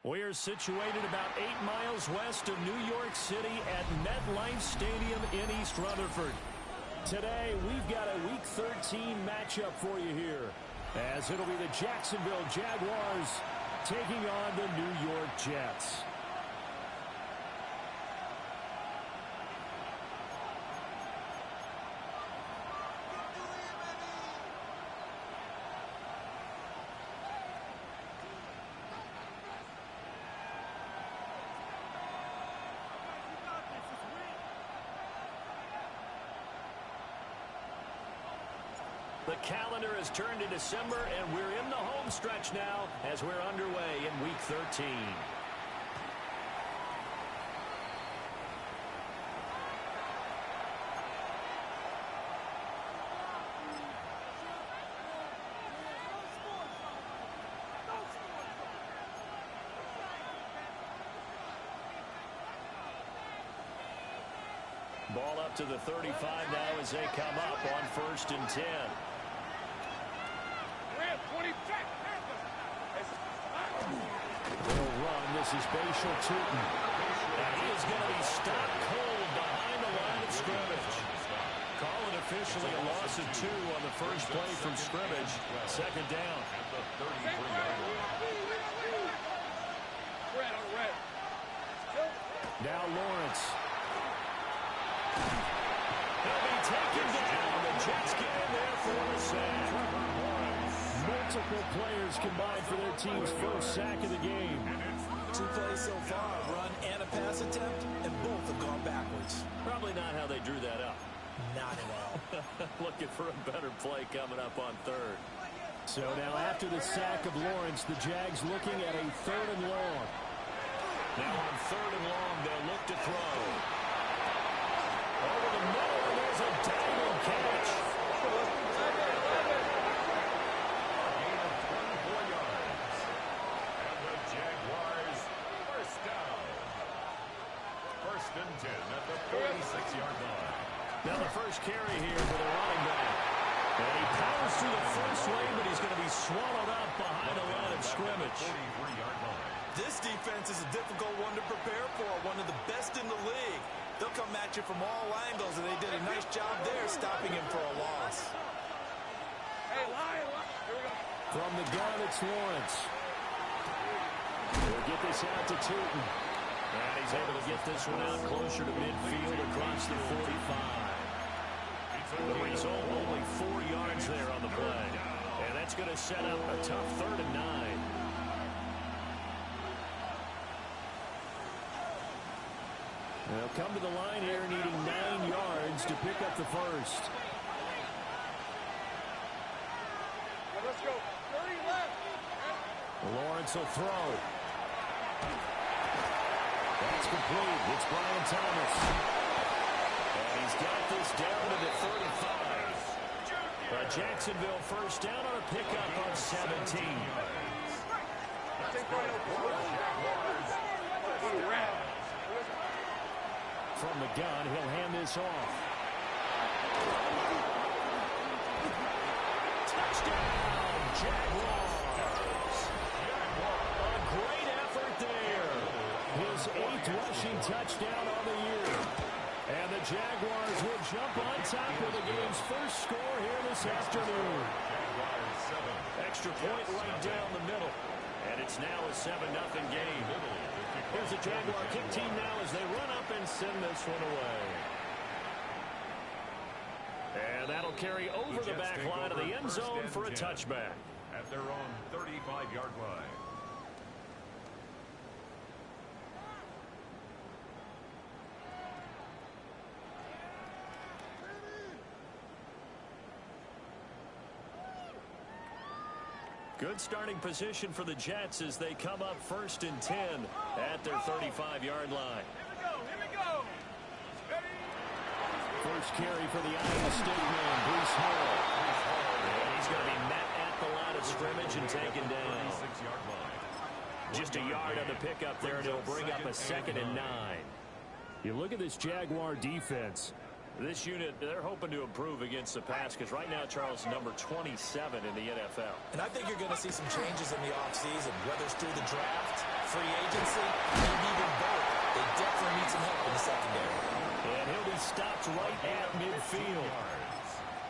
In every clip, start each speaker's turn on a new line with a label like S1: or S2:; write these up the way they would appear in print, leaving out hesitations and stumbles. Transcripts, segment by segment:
S1: We're situated about 8 miles west of New York City at MetLife Stadium in East Rutherford. Today, we've got a Week 13 matchup for you here, as it'll be the Jacksonville Jaguars taking on the New York Jets. The calendar has turned to December, and we're in the home stretch now as we're underway in Week 13. Ball up to the 35 now as they come up on 1st and 10. They'll run. This is Bashal Tootin. And he is going to be stopped cold behind the line of scrimmage. Call it officially a loss of 2 on the first play from scrimmage. 2nd down. Now Lawrence. He'll be taken down. The Jets get in there for the sack. Multiple players combined for their team's first sack of the game.
S2: 2 plays so far, a run and a pass attempt, and both have gone backwards.
S1: Probably not how they drew that up.
S2: Not at all.
S1: Looking for a better play coming up on 3rd. So now after the sack of Lawrence, the Jags looking at a 3rd and long. Now on 3rd and long, they'll look to throw. Over the middle, and there's a dangling catch. Now the first carry here for the running back. And he powers through the first lane, but he's going to be swallowed up behind the line of scrimmage.
S2: This defense is a difficult one to prepare for, one of the best in the league. They'll come at you from all angles, and they did a nice job there stopping him for a loss.
S1: From the gun, it's Lawrence. He'll get this out to Tootin. And he's able to get this one out closer to midfield across the 45. The result, only 4 yards there on the play. And that's going to set up a tough 3rd and 9. They'll come to the line here needing 9 yards to pick up the first.
S3: Let's go. 30 left.
S1: Lawrence will throw. That's complete. It's Brian Thomas. And he's got this down to the 35. Jacksonville first down on a pickup on 17. From the gun, he'll hand this off. Touchdown, Jaguars. A great effort there. His 8th rushing touchdown on the year. And the Jaguars will jump on top of the game's first score here this afternoon. Extra point right down the middle. And it's now a 7-0 game. Here's the Jaguar kick team now as they run up and send this one away. And that'll carry over the back line of the end zone for a touchback.
S4: At their own 35-yard line.
S1: Good starting position for the Jets as they come up 1st and 10 at their 35-yard line.
S3: Here we go.
S1: First carry for the Iowa State man, Bruce Hall. And he's going to be met at the line of scrimmage and taken down. Just a yard on the pickup there, and it'll bring up a 2nd and 9. You look at this Jaguar defense. This unit, they're hoping to improve against the pass because right now, Charles, number 27 in the NFL.
S2: And I think you're going to see some changes in the offseason, whether it's through the draft, free agency, maybe even both. They definitely need some help in the secondary.
S1: And he'll be stopped right at midfield.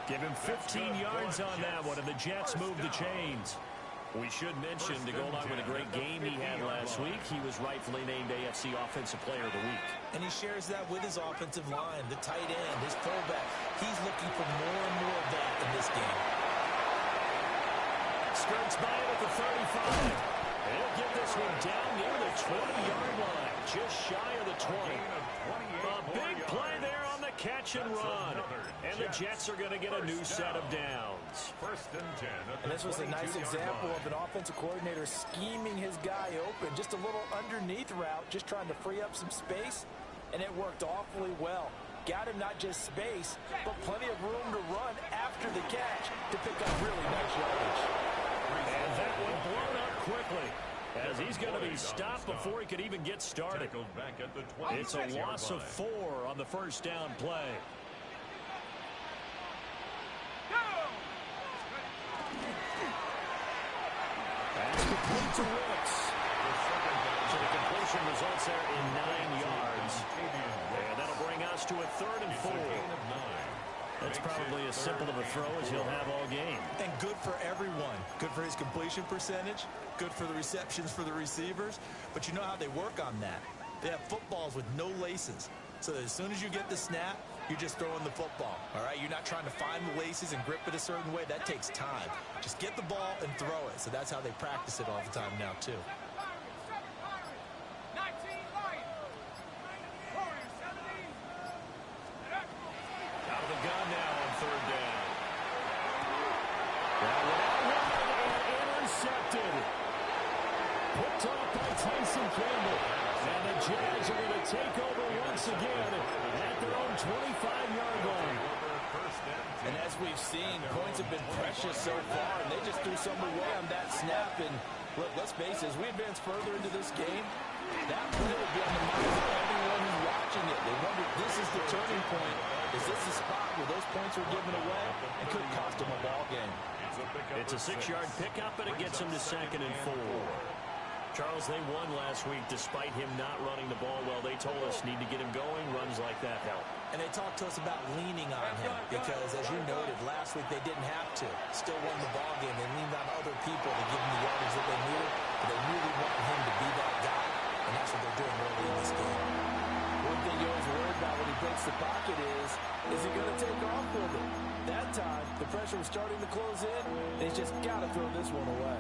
S1: Give him 15 yards on that one, and the Jets move the chains. We should mention, to go along with a great game he had last week, he was rightfully named AFC Offensive Player of the Week.
S2: And he shares that with his offensive line, the tight end, his fullback. He's looking for more and more of that in this game.
S1: Skirts by it at the 35. He'll get this one down near the 20-yard line, just shy of the 20. A big play there on the catch and run. And the Jets are going to get a new set of downs.
S2: And this was a nice example of an offensive coordinator scheming his guy open. Just a little underneath route, just trying to free up some space. And it worked awfully well. Got him not just space, but plenty of room to run after the catch to pick up really nice yardage.
S1: And that one blown up quickly, as he's going to be stopped before he could even get started. It's a loss of 4 on the first down play. That's complete to Ricks. So the completion results there in 9 yards. And that'll bring us to a 3rd and 4. That's probably as simple of a throw as he'll have all game.
S2: And good for everyone. Good for his completion percentage. Good for the receptions for the receivers. But you know how they work on that. They have footballs with no laces. So that as soon as you get the snap, you're just throwing the football. All right? You're not trying to find the laces and grip it a certain way. That takes time. Just get the ball and throw it. So that's how they practice it all the time now, too.
S1: Out of the gun now on 3rd down. That one out wide and intercepted. Picked off by Tyson Campbell. And the Jags are going to take over once again at their own 25-yard line.
S2: And as we've seen, points have been precious so far, and they just threw some away on that snap. And look, let's face it, as we advance further into this game, that play will be on the minds of everyone who's watching it. They wonder, this is the turning point. Is this the spot where those points were given away and could cost them a ball game?
S1: It's a 6-yard pickup, and it gets them to 2nd and 4. Charles, they won last week despite him not running the ball well. They told us need to get him going. Runs like that help.
S2: And they talked to us about leaning on him because, as you noted, last week they didn't have to. Still won the ball game. They leaned on other people to give them the yardage that they needed. But they really want him to be that guy, and that's what they're doing early in this game. One thing you always worry about when he breaks the pocket is he going to take off with it? That time, the pressure was starting to close in, and he's just got to throw this one away.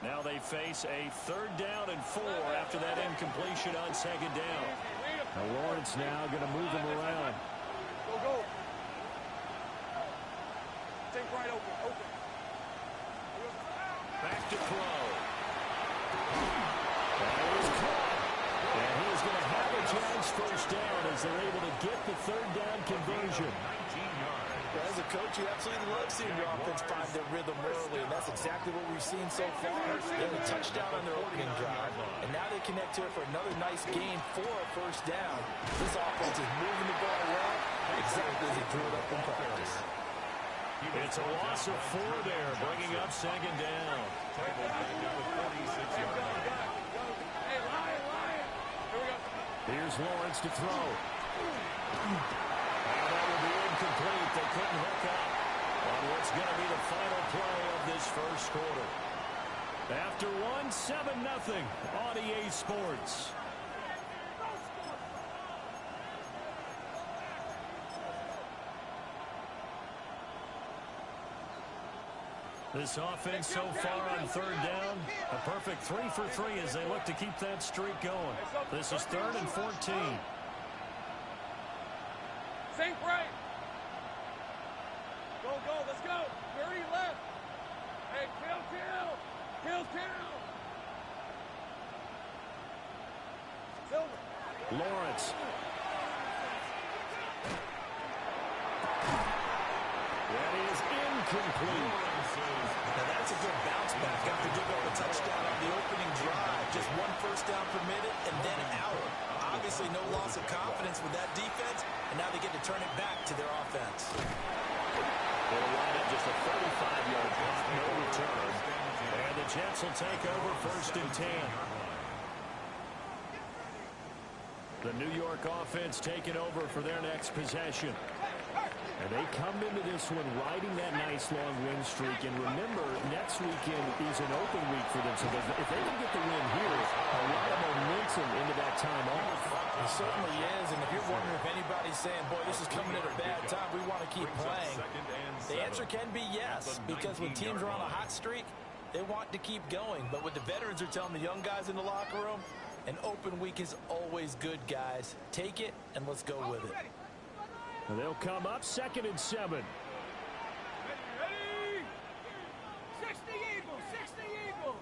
S1: Now they face a 3rd down and 4 after that incompletion on 2nd down. Now Lawrence now going to move him around.
S3: Go. Take right open.
S1: Back to throw. That was caught. And he is going to have a Jags first down as they're able to get the 3rd down conversion.
S2: As a coach, you absolutely love seeing your offense find their rhythm early, and that's exactly what we've seen so far. They had a touchdown on their opening drive, and now they connect here for another nice game for a first down. This offense is moving the ball well, exactly as he drew it up in practice.
S1: It's a loss of 4 there, bringing up 2nd down. Here's Lawrence to throw. That will be incomplete. They couldn't hook up on what's going to be the final play of this first quarter. After 7-0 on EA Sports. This offense so far on 3rd down, a perfect 3 for 3 as they look to keep that streak going. This is 3rd and 14.
S3: Sink right. Go, let's go. 30 left. Hey, kill. Silver.
S1: Lawrence. That is incomplete.
S2: Now that that's a good bounce back after giving up a touchdown on the opening drive. Just 1 first down permitted and then out. Obviously no loss of confidence with that defense, and now they get to turn it back to their offense.
S1: They'll line up just a 35-yard punt, no return. And the Jets will take over 1st and 10. The New York offense taking over for their next possession. And they come into this one riding that nice long win streak. And remember, next weekend is an open week for them. So if they can get the win here, a lot of momentum into that time off.
S2: It certainly is. And if you're wondering if anybody's saying, boy, this is coming at a bad time, we want to keep playing, the answer can be yes. Because when teams are on a hot streak, they want to keep going. But what the veterans are telling the young guys in the locker room, an open week is always good, guys. Take it, and let's go with it.
S1: And they'll come up 2nd and 7.
S3: Ready? 60 Eagles, 60 Eagles.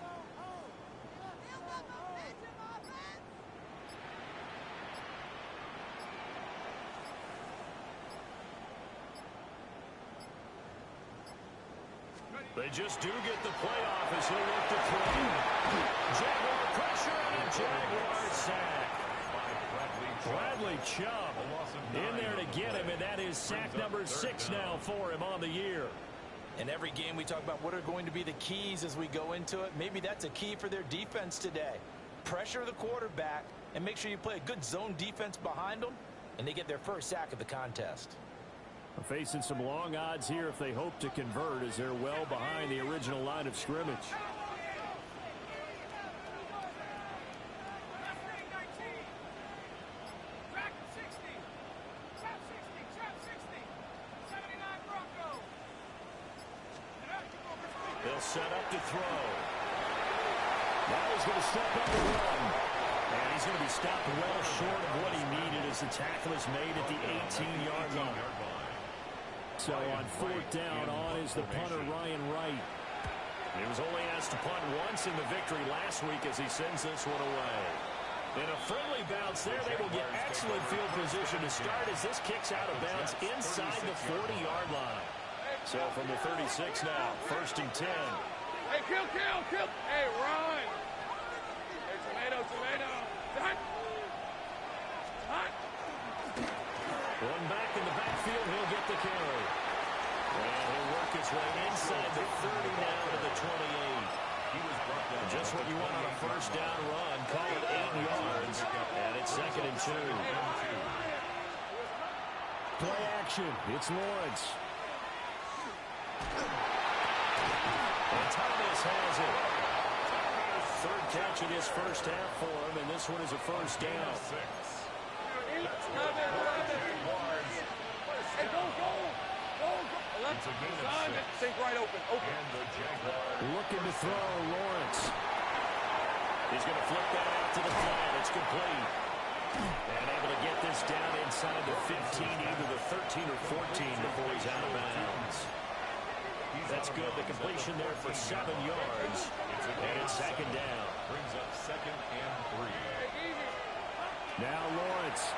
S1: They just do get the playoff as they look to throw. Jaguar pressure and a Jaguar sack. Bradley Chubb in there to get him, and that is sack number 6 now for him on the year.
S2: In every game we talk about what are going to be the keys as we go into it. Maybe that's a key for their defense today. Pressure the quarterback and make sure you play a good zone defense behind them, and they get their first sack of the contest.
S1: Facing some long odds here if they hope to convert as they're well behind the original line of scrimmage. They'll set up to throw. Now he's going to step up and run. And he's going to be stopped well short of what he needed as the tackle is made at the 18-yard line. So on 4th down, on is the punter, Ryan Wright. He was only asked to punt once in the victory last week as he sends this one away. In a friendly bounce there, they will get excellent field position to start as this kicks out of bounds inside the 40-yard line. So from the 36 now, 1st and 10.
S3: Hey, kill. Hey, run. Hey, tomato. Hot.
S1: One back in the backfield, he'll get the carry. And he'll work his way inside the 30 now to the 28. Just what you want on a 1st down run. Call it 8 yards. And it's 2nd and 2. Play action. It's Lawrence. And Thomas has it. 3rd catch in his first half for him, and this one is a 1st down.
S3: Hey, go. Think right open.
S1: Looking to throw, Lawrence. He's going to flip that out to the flat. It's complete. And able to get this down inside the 15, either the 13 or 14 before he's out of bounds. That's good. The completion there for 7 yards. And it's 2nd down.
S4: Brings up 2nd and 3.
S1: Now Lawrence.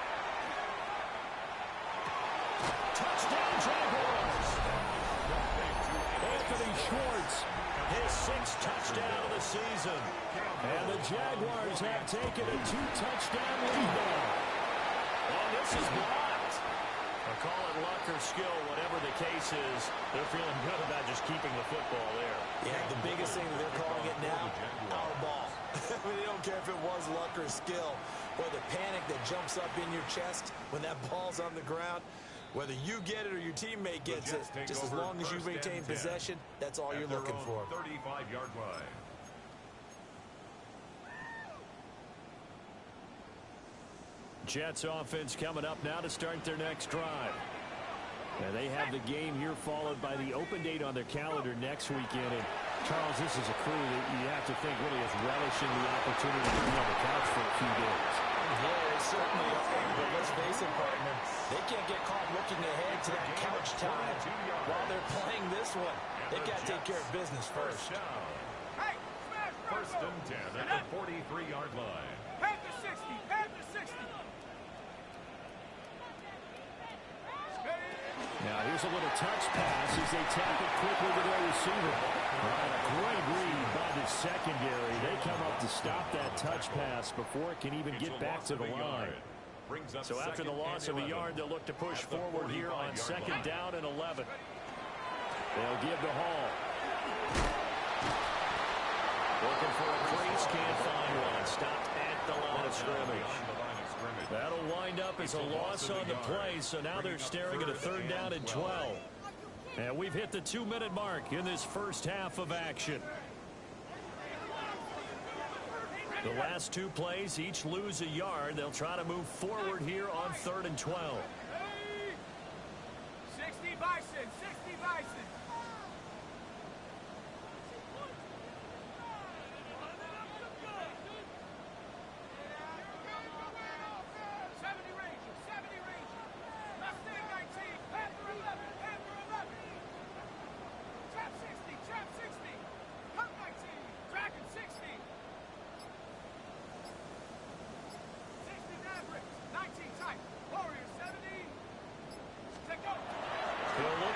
S1: Touchdown, Jaguars. Anthony Schwartz, his 6th touchdown of the season. And the Jaguars have taken a 2-touchdown lead now. And this is blocked. Call it luck or skill, whatever the case is. They're feeling good about just keeping the football there.
S2: Yeah, the biggest thing that they're calling it now, our ball. I mean, they don't care if it was luck or skill, or the panic that jumps up in your chest when that ball's on the ground. Whether you get it or your teammate gets it, just as long as you maintain possession, that's all you're looking for.
S4: 35-yard line.
S1: Jets offense coming up now to start their next drive. And they have the game here followed by the open date on their calendar next weekend. And Charles, this is a crew that you have to think really is relishing the opportunity to be on the couch for a few days.
S2: Yeah, they certainly are. But let's face it, partner, they can't get caught looking ahead to that couch time while they're playing this one. They've got to take care of business first.
S3: Hey, smash,
S4: 1st and 10 at the 43-yard line.
S3: Pass the 60.
S1: Now here's a little touch pass as they tap it quickly to their receiver. Great read by the secondary. They come up to stop that touch pass before it can even get back to the line. So after the loss of a yard, they'll look to push forward here on 2nd down and 11. They'll give to Hall. Looking for a crease, can't find one. Stopped at the line of scrimmage. That'll wind up as a loss on the play, so now they're staring at a 3rd down and 12. And we've hit the 2-minute mark in this first half of action. The last 2 plays each lose a yard. They'll try to move forward here on 3rd and 12.
S3: 60 Bison, 60 Bison.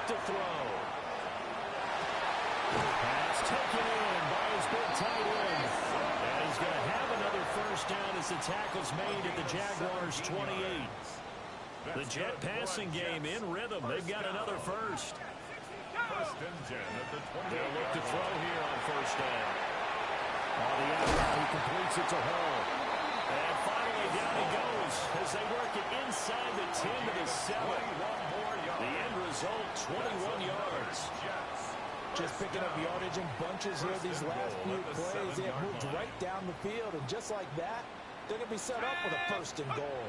S1: To throw. Pass taken in by his big tight end. And he's going to have another 1st down as the tackle's made at the Jaguars 28. The Jet passing game in rhythm. They've got another 1st. They'll look to throw here on 1st down. On the outside, he completes it to Hall. And finally down he goes as they work it inside the 10 to the 7. The end result, 21 yards.
S2: Just picking up yardage in bunches here these last few plays. They have moved right down the field, and just like that, they're going to be set up with a 1st and goal.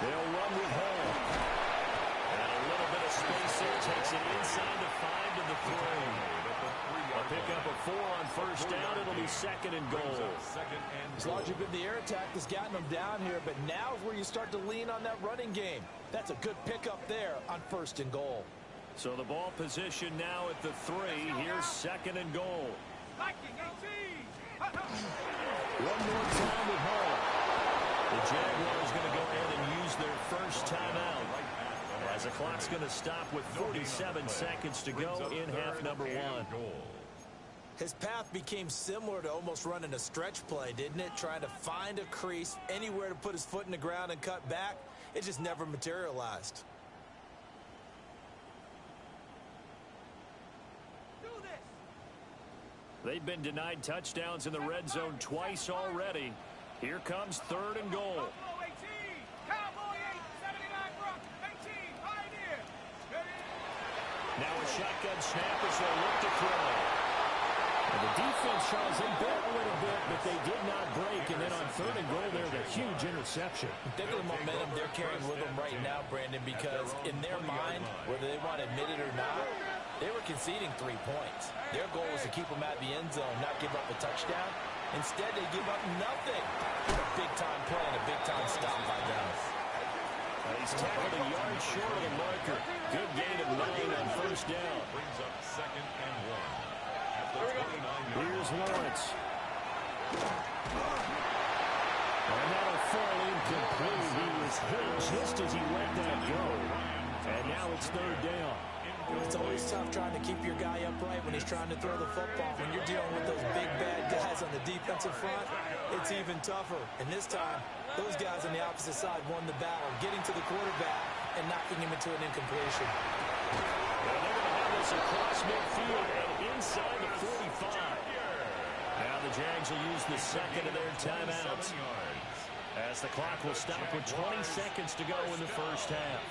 S1: They'll run with Hall. And a little bit of space here takes it inside the 5 to the 3. A pickup of 4 on 1st down. It'll be 2nd and goal.
S2: It's largely been the air attack that's gotten them down here, but now is where you start to lean on that running game. That's a good pickup there on 1st and goal.
S1: So the ball position now at the 3. Here's 2nd and goal. One more time with Hall. The Jaguars going to go ahead and use their 1st timeout, as the clock's going to stop with 47 seconds to go in half number 1.
S2: His path became similar to almost running a stretch play, didn't it? Trying to find a crease, anywhere to put his foot in the ground and cut back. It just never materialized.
S1: They've been denied touchdowns in the red zone twice already. Here comes 3rd and goal. Now a shotgun snap as they look to throw. And the defense, Charles, they bit a little bit, but they did not break. And then on 3rd and goal, there's a huge interception.
S2: Think of the momentum they're carrying with them right now, Brandon, because in their mind, whether they want to admit it or not, they were conceding 3 points. Their goal was to keep them at the end zone, not give up a touchdown. Instead, they give up nothing. What a big-time play and a big-time stop by them.
S1: He's tackled a yard short of the marker. Good gain of 9 on 1st down.
S4: Brings up 2nd and 1. At the 29.
S1: Here's Lawrence. And that'll fall incomplete. He was hit just as he let that go. And now it's 3rd down.
S2: It's always tough trying to keep your guy upright when he's trying to throw the football. When you're dealing with those big, bad guys on the defensive front, it's even tougher. And this time, those guys on the opposite side won the battle, getting to the quarterback and knocking him into an incompletion.
S1: Well, they're going to have this across midfield and inside the 45. Now the Jags will use the 2nd of their timeouts, as the clock will stop with 20 seconds to go in the 1st half.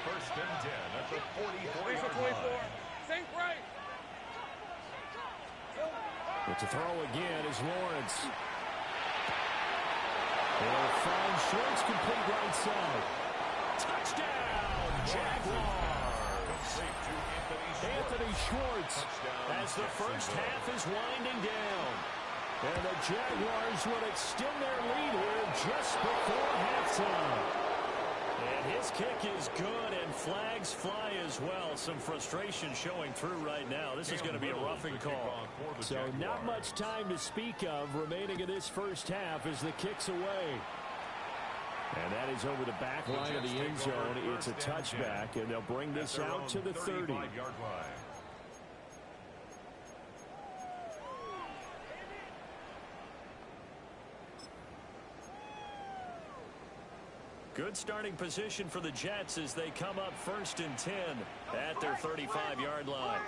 S4: 1st and 10 at the 44-yard
S3: 24.
S4: line.
S3: Think right.
S1: But to throw again is Lawrence. They'll find Schwartz, complete right side. Touchdown, Jaguars! Anthony Schwartz as the 1st half is winding down. And the Jaguars will extend their lead here just before halftime. And his kick is good, and flags fly as well. Some frustration showing through right now. This is going to be a roughing call. So not much time to speak of remaining in this 1st half as the kick's away. And that is over the back line of the end zone. It's a touchback, and they'll bring this out to the 30. Good starting position for the Jets as they come up 1st and 10 at their 35-yard line.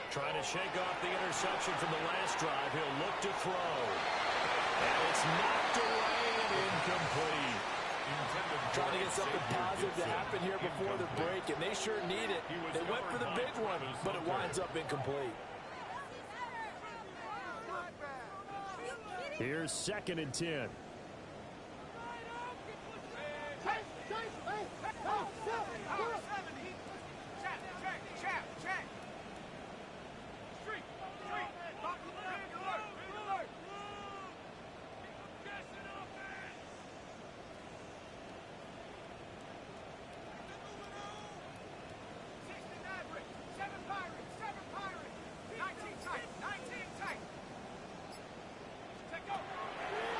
S1: Trying to shake off the interception from the last drive. He'll look to throw. And it's knocked away and incomplete.
S2: Trying to get something positive to happen here before the break, and they sure need it. They went for the big one, but it winds up incomplete.
S1: Here's 2nd and 10.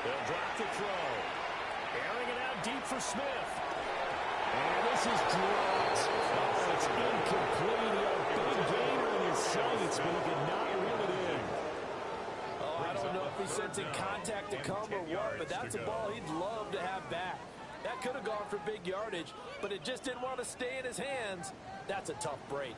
S1: They'll drop the throw. Airing it out deep for Smith. And this is dropped. Oh, it's incomplete. A big gainer in his sights, but he did not reel it in.
S2: Oh, I don't know if he's sensing contact to come or what, but that's a ball he'd love to have back. That could have gone for big yardage, but it just didn't want to stay in his hands. That's a tough break.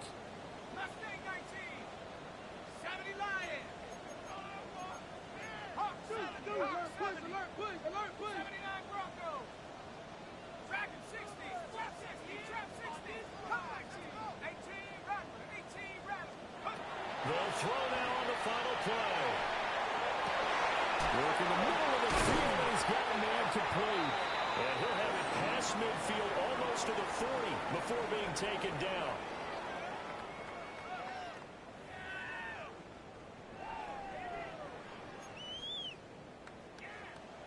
S1: They'll throw now on the final play. Work in the middle of the field, and he's got a man complete. And he'll have it past midfield almost to the 40 before being taken down.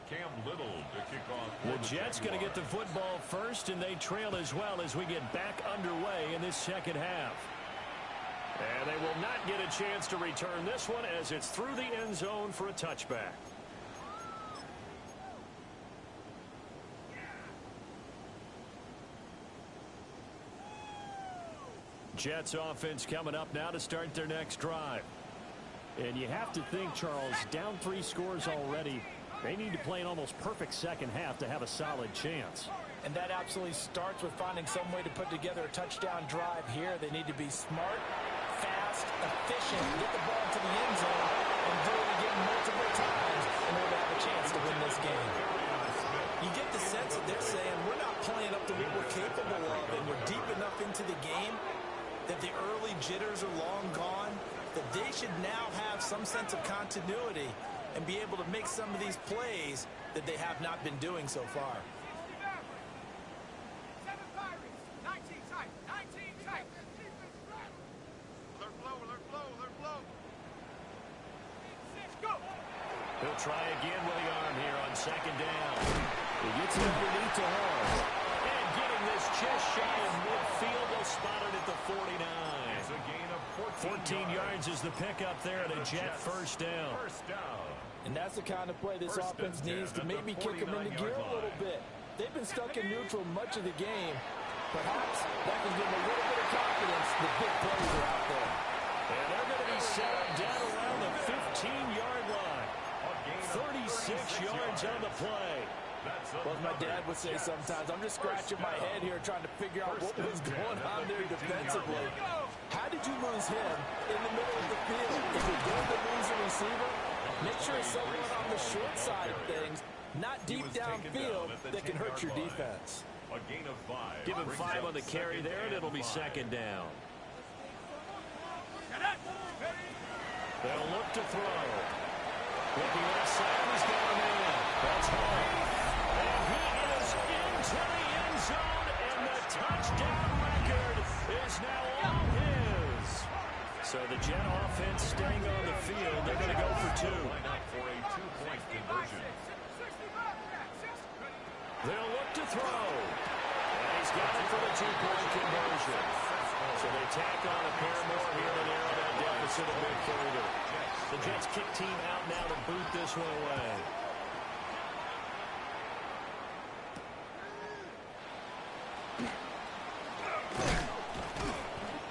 S4: Cam Little to kick off.
S1: The Jets going to get the football first, and they trail as well as we get back underway in this second half. And they will not get a chance to return this one as it's through the end zone for a touchback. Jets offense coming up now to start their next drive. And you have to think, Charles, down 3 scores already. They need to play an almost perfect second half to have a solid chance.
S2: And that absolutely starts with finding some way to put together a touchdown drive here. They need to be smart, fast, efficient, get the ball to the end zone, and do it again multiple times in order to have a chance to win this game. You get the sense that they're saying we're not playing up to what we're capable of, and we're deep enough into the game that the early jitters are long gone, that they should now have some sense of continuity and be able to make some of these plays that they have not been doing so far.
S1: He'll try again with the arm here on 2nd down. He gets it underneath to Hall. And getting this just shy of midfield, they'll spot it at the 49.
S4: It's a gain of
S1: 14 yards is the pickup there at a Jet first down.
S2: And that's the kind of play this offense needs to maybe kick them into gear a little bit. They've been stuck in neutral much of the game. Perhaps that can give them a little bit of confidence that big plays are out there.
S1: And they're going to be set up down around the 15-yard line. 36 yards on the play.
S2: Well, as my dad would say sometimes, I'm just scratching my head here trying to figure out what was going on there defensively. How did you lose him in the middle of the field? If you're going to lose a receiver, make sure it's someone on the short side of things, not deep downfield, that can hurt your defense.
S4: A gain of 5.
S1: Give him 5 on the carry there, and it'll be 2nd down. They'll look to throw. Looking left side, he's got a man. That's Hall. And he is into the end zone, and the touchdown record is now all his. So the Jet offense staying on the field. They're going to go for 2.
S4: For a 2-point conversion.
S1: They'll look to throw. And he's got it for the 2-point conversion. So they tack on a pair more here and narrow that deficit a bit further. The Jets kick team out now to boot this one away.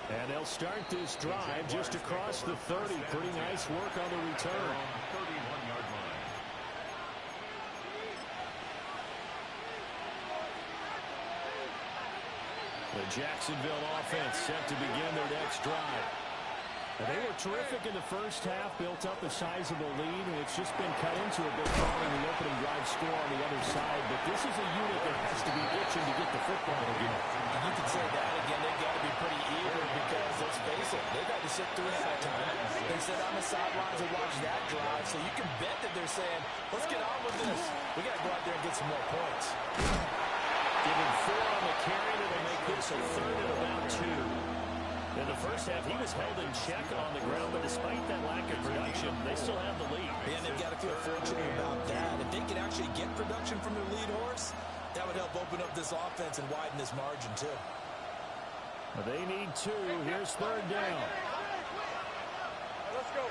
S1: And start this drive just across the 30. Pretty nice work on the return.
S4: 31-yard line.
S1: The Jacksonville offense set to begin their next drive. They were terrific in the first half, built up a sizable lead, and it's just been cut into a bit following the opening drive score on the other side. But this is a unit that has to be itching to get the football again.
S2: And you can say that again. They've got to be pretty eager because, let's face it, they've got to sit through halftime. They sit on the sidelines and watch that drive. So you can bet that they're saying, let's get on with this. We got to go out there and get some more points.
S1: Giving 4 on the carry, that'll make this a third and about 2. In the first half, he was held in check on the ground, but despite that lack of production, they still have the lead.
S2: And they've got to feel fortunate about that. If they can actually get production from their lead horse, that would help open up this offense and widen this margin, too.
S1: They need 2. Here's third down.
S3: Let's go.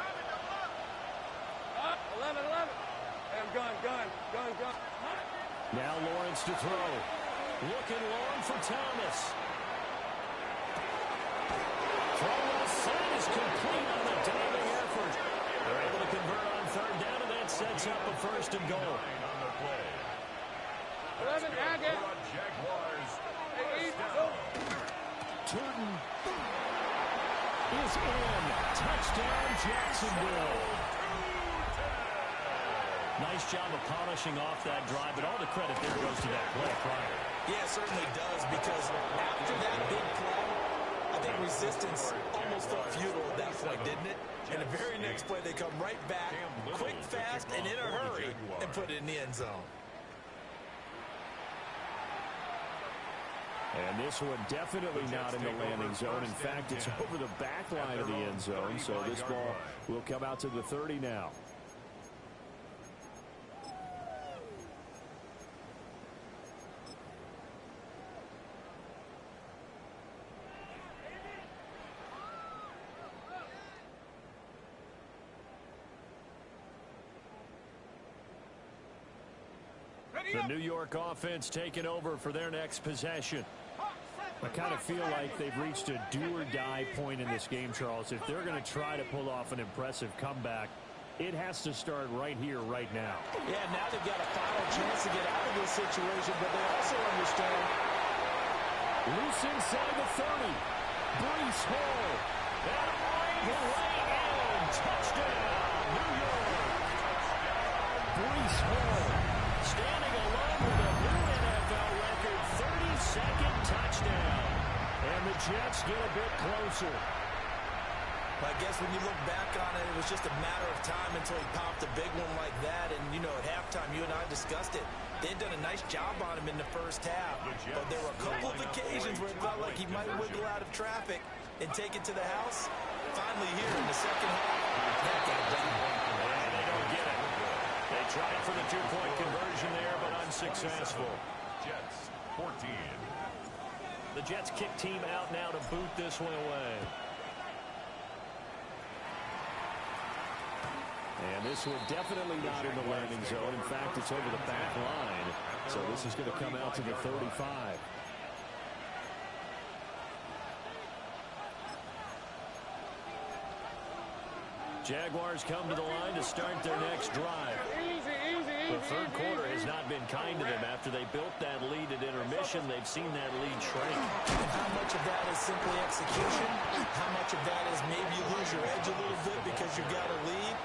S3: 11. Hey, I'm gun.
S1: Now Lawrence to throw. Looking long for Thomas. Throw set is complete on a diving effort. They're able to convert on third down, and that sets up a first and goal.
S4: 9 on the play.
S3: 11, Agate.
S4: Jaguars.
S3: Hey,
S4: First down.
S1: Turton is in. Touchdown, Jacksonville. Nice job of polishing off that drive, but all the credit there goes to that play prior.
S2: Yeah, it certainly does, because after that big play, I think resistance almost felt futile at that point, didn't it? And the very next play, they come right back, quick, fast, and in a hurry, and put it in the end zone.
S1: And this one definitely not in the landing zone. In fact, it's over the back line of the end zone, so this ball will come out to the 30 now. The New York offense taking over for their next possession. I kind of feel like they've reached a do-or-die point in this game, Charles. If they're going to try to pull off an impressive comeback, it has to start right here, right now.
S2: Yeah, now they've got a final chance to get out of this situation, but they also understand.
S1: Loose inside the 30. Breece Hall. And all the way in. Touchdown, New York. Breece Hall standing alone with a new NFL record 32nd touchdown. And the Jets get a bit closer.
S2: I guess when you look back on it, it was just a matter of time until he popped a big one like that. And, you know, at halftime, you and I discussed it. They'd done a nice job on him in the first half. But there were a couple of occasions where it felt like he might wiggle out of traffic and take it to the house. Finally here in the second half, that got done.
S1: And they don't get it. They tried for the two-point conversion there, but unsuccessful.
S4: Jets 14.
S1: The Jets kick team out now to boot this one away. And this one definitely not in the landing zone. In fact, it's over the back line. So this is going to come out to the 35. Jaguars come to the line to start their next drive. The third quarter has not been kind to them. After they built that lead at intermission, they've seen that lead shrink.
S2: And how much of that is simply execution? How much of that is maybe you lose your edge a little bit because you've got a lead?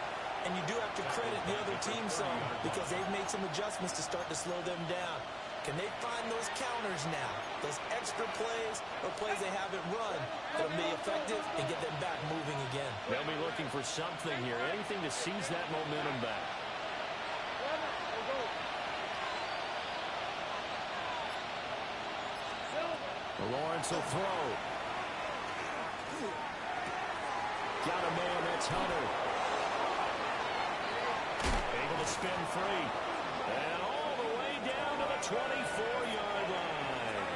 S2: And you do have to credit the other team some because they've made some adjustments to start to slow them down. Can they find those counters now, those extra plays or plays they haven't run that'll be effective and get them back moving again?
S1: They'll be looking for something here, anything to seize that momentum back. Lawrence will throw. Got a man, that's Hunter. Able to spin free. And all the way down to the 24-yard line.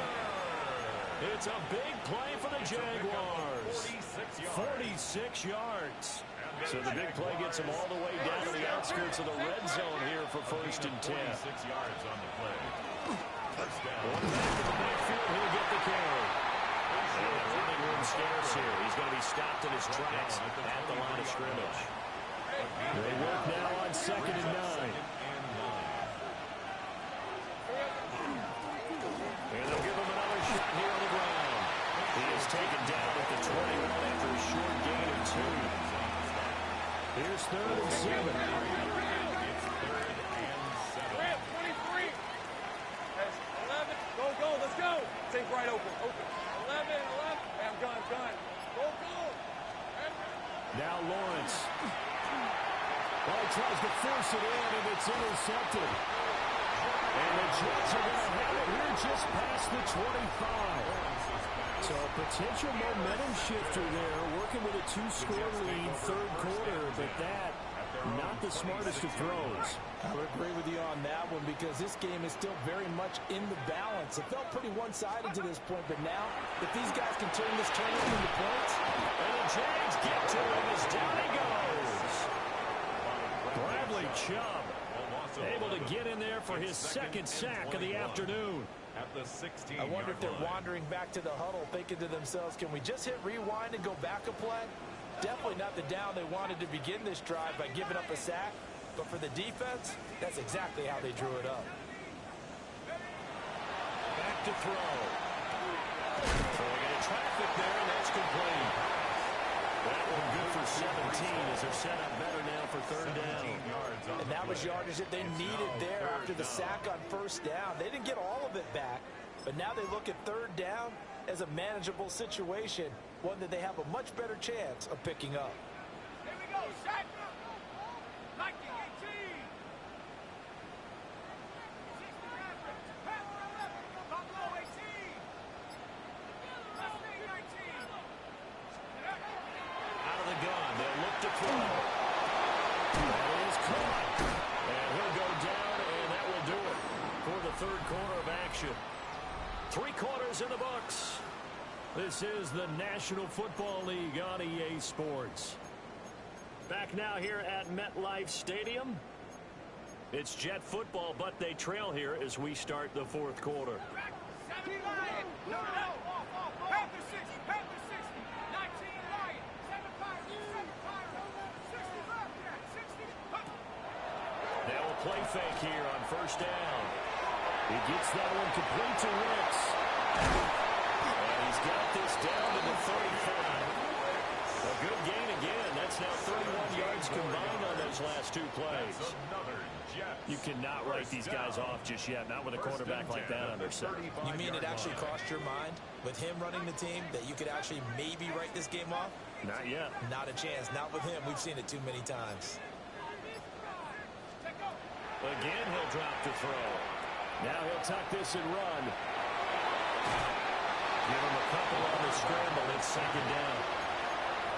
S1: It's a big play for the Jaguars. 46 yards. So the big play gets them all the way down to the outskirts of the red zone here for first and 10.
S4: 6 yards on the play. Touchdown.
S1: One back in the backfield, he'll get the carry. And running room scarce here. He's going to be stopped in his tracks at the line of scrimmage. They work now on 2nd and 9. And they'll give him another shot here on the ground. He is taken down at the 21 after a short gain of 2. Here's 3rd and 7.
S3: It's 3rd and 7. 23. That's 11. Go, let's go. Take right open. 11. Hey, I'm gone. Go.
S1: Now Lawrence. Well, he tries to force it in, and it's intercepted. And the Jets are going to have it here just past the 25. So a potential momentum shifter there, working with a 2-score lead, 3rd quarter, but that, not the smartest of throws.
S2: I would agree with you on that one because this game is still very much in the balance. It felt pretty one-sided to this point, but now, if these guys can turn this turnover into points.
S1: And the Jags get to him as down he goes. Bradley Chubb able to get in there for his 2nd sack of the afternoon.
S4: At the 16.
S2: I wonder if they're wandering back to the huddle thinking to themselves, can we just hit rewind and go back a play? Definitely not the down they wanted to begin this drive by giving up a sack. But for the defense, that's exactly how they drew it up.
S1: Back to throw. Throwing into traffic there, and that's complete. That one good for 17 as they're set up better now for 3rd down.
S2: And that was yardage that they needed there after the sack on 1st down. They didn't get all of it back, but now they look at 3rd down as a manageable situation, one that they have a much better chance of picking up.
S3: Here we go, set. 19, 18. Buffalo 18.
S1: Out of the gun, they'll look to throw. That is caught. And he'll go down, and that will do it for the 3rd quarter of action. 3 quarters in the books. This is the National Football League on EA Sports. Back now here at MetLife Stadium. It's Jet football, but they trail here as we start the 4th quarter. They will play fake here on 1st down. He gets that one complete to Wicks. And he's got this down to the 35. A good gain again. That's now 31 yards combined on those last 2 plays. You cannot write these guys off just yet, not with a quarterback like that under center.
S2: You mean it actually crossed your mind with him running the team that you could actually maybe write this game off?
S1: Not yet.
S2: Not a chance. Not with him. We've seen it too many times.
S1: Again, he'll drop to throw. Now he'll tuck this and run. Give him a couple on the scramble. It's 2nd down.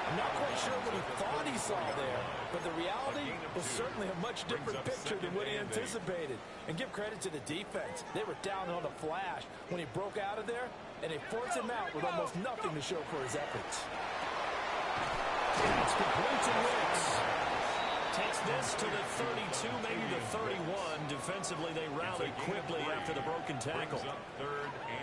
S2: I'm not quite sure what he thought he saw there, but the reality was certainly a much different picture than what he anticipated. And give credit to the defense. They were down on the flash when he broke out of there, and they forced him out with almost nothing to show for his efforts.
S1: It's complete to Wicks. Takes this to the 32, maybe the 31. Defensively, they rallied quickly after the broken tackle.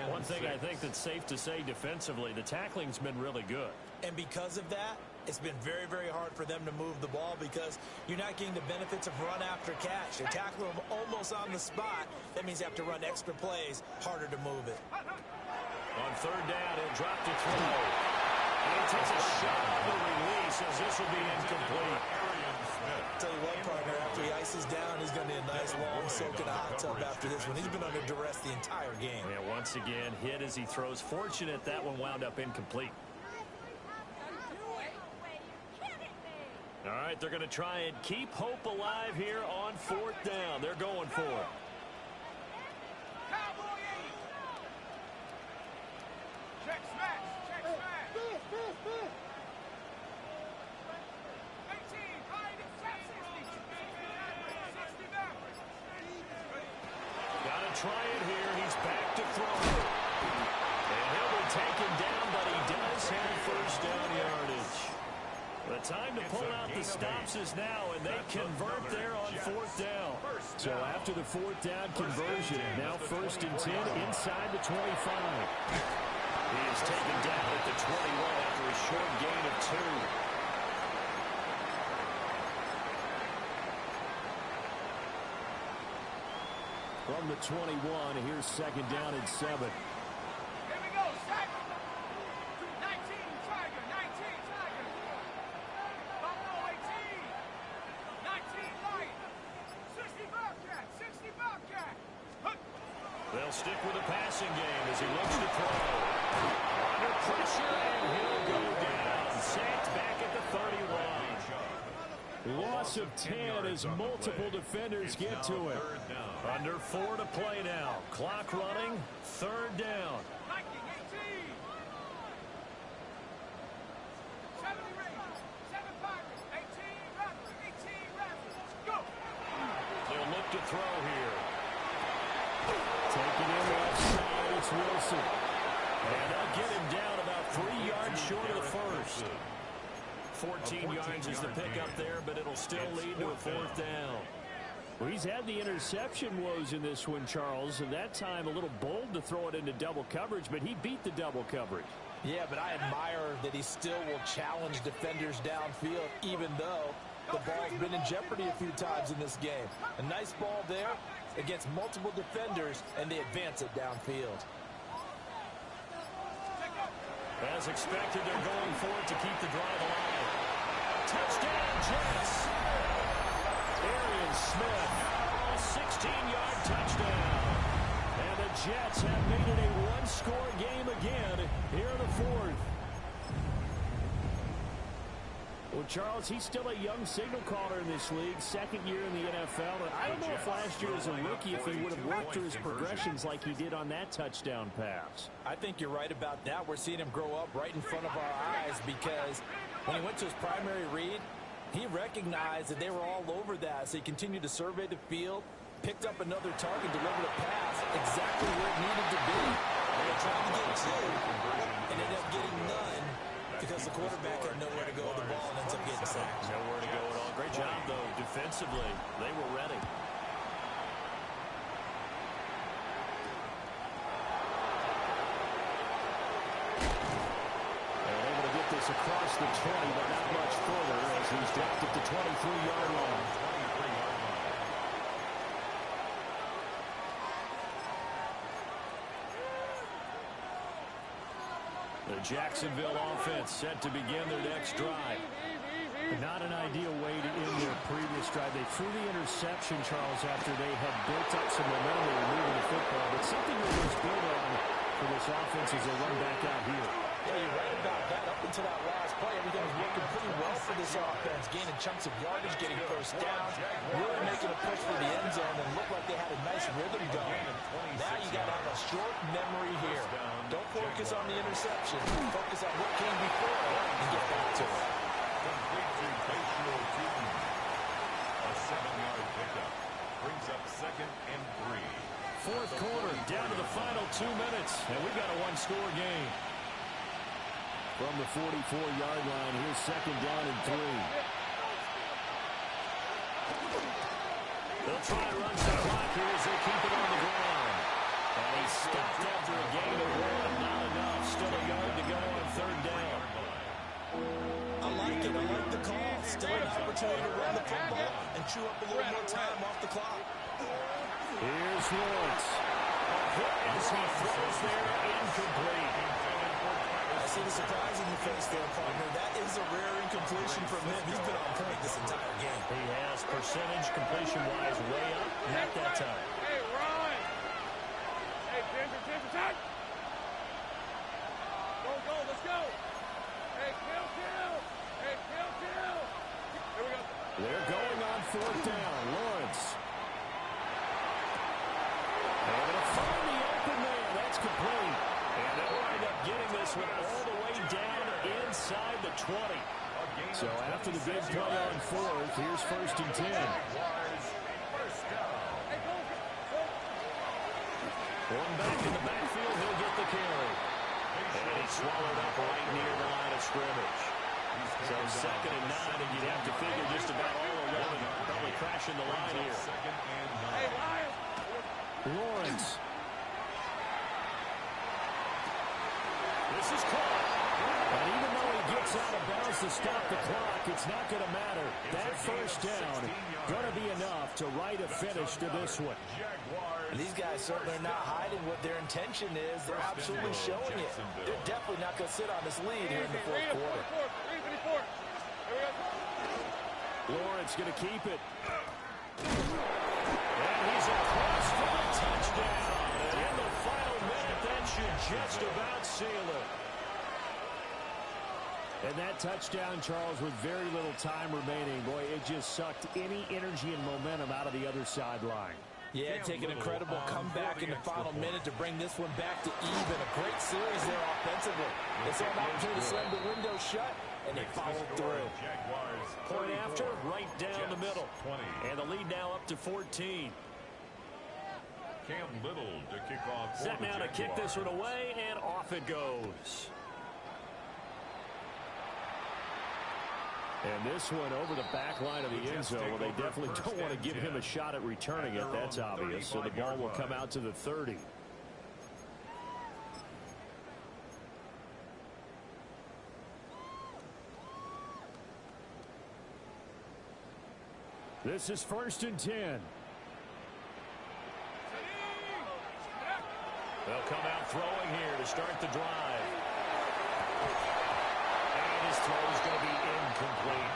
S1: One thing I think that's safe to say defensively, the tackling's been really good.
S2: And because of that, it's been very, very hard for them to move the ball because you're not getting the benefits of run after catch. You're tackling them almost on the spot. That means you have to run extra plays, harder to move it.
S1: On 3rd down, he'll drop to throw. And he takes a shot on the release as this will be incomplete.
S2: Tell you what, partner, after he ices down, he's going to need a nice long soak in a hot tub after this one. He's been under duress the entire game.
S1: Yeah, once again, hit as he throws. Fortunate that one wound up incomplete. All right, they're going to try and keep hope alive here on 4th down. They're going for it.
S3: Check smash. Check smash. 18.
S1: Gotta try it here. He's back to throw. And he'll be taken down, but he does have 1st down yardage. The time to pull out the stops is now, and they convert there on 4th down. So after the 4th down conversion, now 1st and 10 inside the 25. He is taken down at the 21 after a short gain of 2. From the 21, here's second down and 7.
S3: Here we go, set. 19, Tiger, 19, Tiger. Buffalo 18. 19, Light. 60 Bobcat, 60 Bobcat.
S1: They'll stick with the passing game as he looks to throw. Under pressure, and he'll go down. Sacked back at the 31. Loss of 10 as multiple defenders get to it. Under 4 to play now. Clock running. Third down.
S3: Viking 18. 70 Rangers, 7 Pirates, 18 Raptors, 18 Raptors. Go.
S1: They'll look to throw here. Taking in left side, it's Wilson. And they'll get him down about 3 yards short of the first. 14 yards is the pickup there, but it'll still lead to a fourth down. Well, he's had the interception woes in this one, Charles, and that time a little bold to throw it into double coverage, but he beat the double coverage.
S2: Yeah, but I admire that he still will challenge defenders downfield, even though the ball's been in jeopardy a few times in this game. A nice ball there against multiple defenders, and they advance it downfield.
S1: As expected, they're going for it to keep the drive alive. Touchdown, Jets! Arian Smith, 16-yard touchdown. And the Jets have made it a one-score game again here in the fourth. Well, Charles, he's still a young signal caller in this league, second year in the NFL. And I don't know if last year as a rookie if he would have worked through his progressions like he did on that touchdown pass.
S2: I think you're right about that. We're seeing him grow up right in front of our eyes because when he went to his primary read, he recognized that they were all over that. So he continued to survey the field, picked up another target, delivered a pass exactly where it needed to be. They were trying to get 2 and ended up getting none because the quarterback had nowhere to go with the ball and ends up getting sacked.
S1: Nowhere to go at all. Great job, though, defensively. They were ready. Across the 20, but not much further as he's dropped at the 23-yard line. The Jacksonville offense set to begin their next drive. Not an ideal way to end their previous drive. They threw the interception, Charles, after they had built up some momentum. They were moving the football, but something that was built on for this offense as they run back out here.
S2: Yeah, you're right about that. Up until that last play, everything was working pretty well for this offense. Gaining chunks of yardage, getting first down, really making a push for the end zone, and looked like they had a nice rhythm going. Now you got to have a short memory here. Don't focus on the interception. Focus on what came before and get back to it.
S4: A 7-yard pickup brings up 2nd and 3.
S1: Fourth quarter, down to the final 2 minutes, and we've got a one-score game. From the 44-yard line, here's second down and 3. They'll try to run some clock here as they keep it on the ground. And he stopped after a gain of 1. Not enough. Still a yard to go on third down.
S2: I like it. I like the call. Still an opportunity to run the football and chew up a little more time off the clock.
S1: Here's Lawrence. As he throws there, incomplete.
S2: I see the surprise in your face there, partner. That is a rare incompletion from him. He's been on point this entire game.
S1: He has percentage completion-wise way up. Not that time.
S3: Hey, Ron. Hey, Ginger, time. Go, let's go. Hey, kill. Hey, kill. Here we go.
S1: They're going on fourth down. Lawrence. They're going to find the open man. That's complete. And they'll wind up getting this one all the way down inside the 20. So after the big play on fourth, here's 1st and 10. One back in the backfield, he'll get the carry. And he's swallowed up right near the line of scrimmage. So 2nd and 9, and you'd have to figure just about all 11 probably crashing the line here.
S3: Hey, Lions.
S1: Lawrence. This is caught. And even though he gets out of bounds to stop the clock, it's not going to matter. That first down going to be enough to write a finish to this one.
S2: And these guys certainly are not hiding what their intention is. They're absolutely showing it. They're definitely not going to sit on this lead here in the fourth quarter.
S1: Lawrence going to keep it. And he's across for the touchdown. And in the final minute, that should just about seal it. And that touchdown, Charles, with very little time remaining, boy, it just sucked any energy and momentum out of the other sideline.
S2: Yeah, take an incredible comeback in the final minute to bring this one back to even. A great series there offensively. They saw an opportunity to slam the window shut, and they followed through.
S1: Point after, right down the middle. And the lead now up to 14.
S4: Cam Little to kick off.
S1: Set now to kick this one away, and off it goes. And this one over the back line of the end zone. Well, they definitely don't want to give him a shot at returning it. That's obvious. So the ball will come out to the 30. This is 1st and 10. They'll come out throwing here to start the drive. And his throw is going to be incomplete.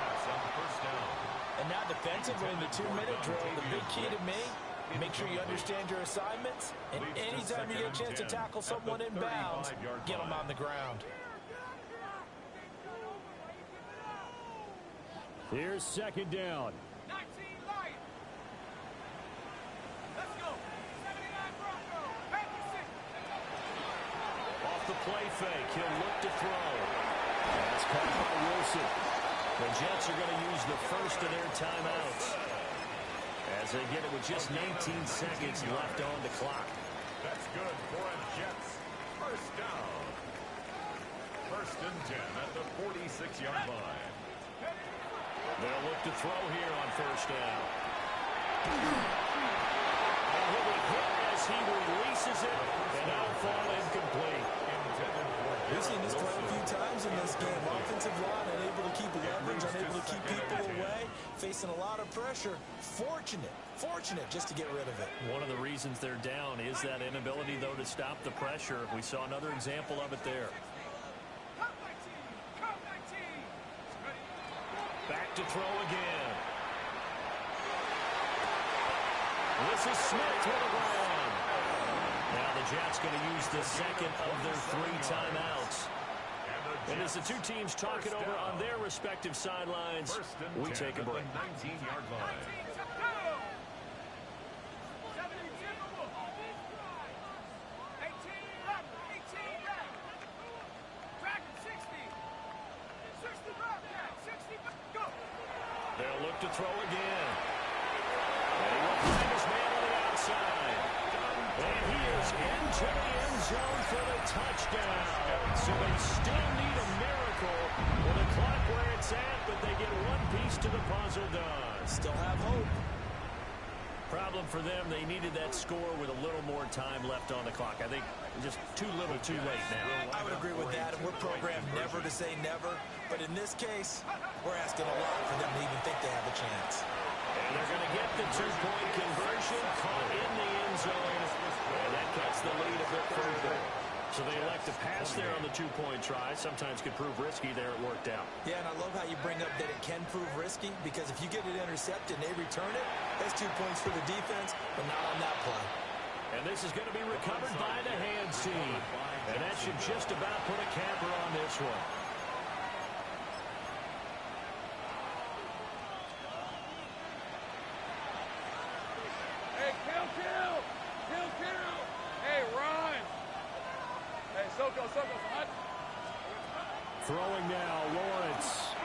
S2: And now defensively in the 2-minute drill, the big key to me, make sure you understand your assignments. And anytime you get a chance to tackle someone in bounds, get them on the ground.
S1: Here's 2nd down.
S3: 19 Lions. Let's go. 79 Broncos.
S1: Off the play fake, he'll look to throw. That's caught by Wilson. The Jets are going to use the first of their timeouts as they get it with just 19 seconds left on the clock.
S4: That's good for a Jets. First down. 1st and 10 at the 46-yard line.
S1: They'll look to throw here on 1st down. And he'll be hit as he releases it, and that'll fall incomplete.
S2: We've seen this play a few times in this game. Offensive line unable to keep leverage, unable to keep people away, facing a lot of pressure. Fortunate just to get rid of it.
S1: One of the reasons they're down is that inability, though, to stop the pressure. We saw another example of it there. Back to throw again. This is Smith with a run. Now the Jets going to use the second of their 3 timeouts. And as the two teams talk it over on their respective sidelines, we take a break.
S4: 19-yard line.
S1: They'll look to throw again. And he will find his man on the outside. And he is into the end zone for the touchdown. So they still need a miracle with the clock where it's at, but they get one piece to the puzzle done.
S2: Still have hope.
S1: Problem for them, they needed that score with a little more time left on the clock. I think just too little too late now.
S2: I would agree with that, and we're programmed never to say never. But in this case, we're asking a lot for them to even think they have a chance.
S1: And they're going to get the 2-point conversion, caught in the end zone, and that cuts the lead a bit further. So they elect to pass there on the 2-point try. Sometimes could prove risky. There it worked out.
S2: Yeah, and I love how you bring up that it can prove risky, because if you get it intercepted and they return it, that's 2 points for the defense, but not on that play.
S1: And this is going to be recovered by the hands team. And that should just about put a capper on this one.
S3: Hey, kill. Hey, run. Hey, Soko, hot.
S1: Throwing now, Lawrence.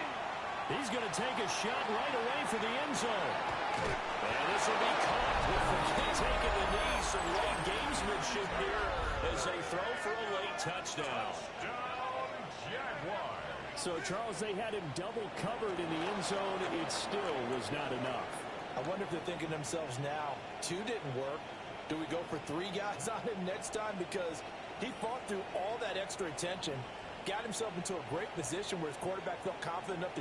S1: He's going to take a shot right away for the end zone. And this will be caught with the kid taking the knee. Some late gamesmanship here as they throw for a late touchdown. So, Charles, they had him double covered in the end zone. It still was not enough.
S2: I wonder if they're thinking to themselves now, 2 didn't work. Do we go for 3 guys on him next time? Because he fought through all that extra attention, got himself into a great position where his quarterback felt confident enough to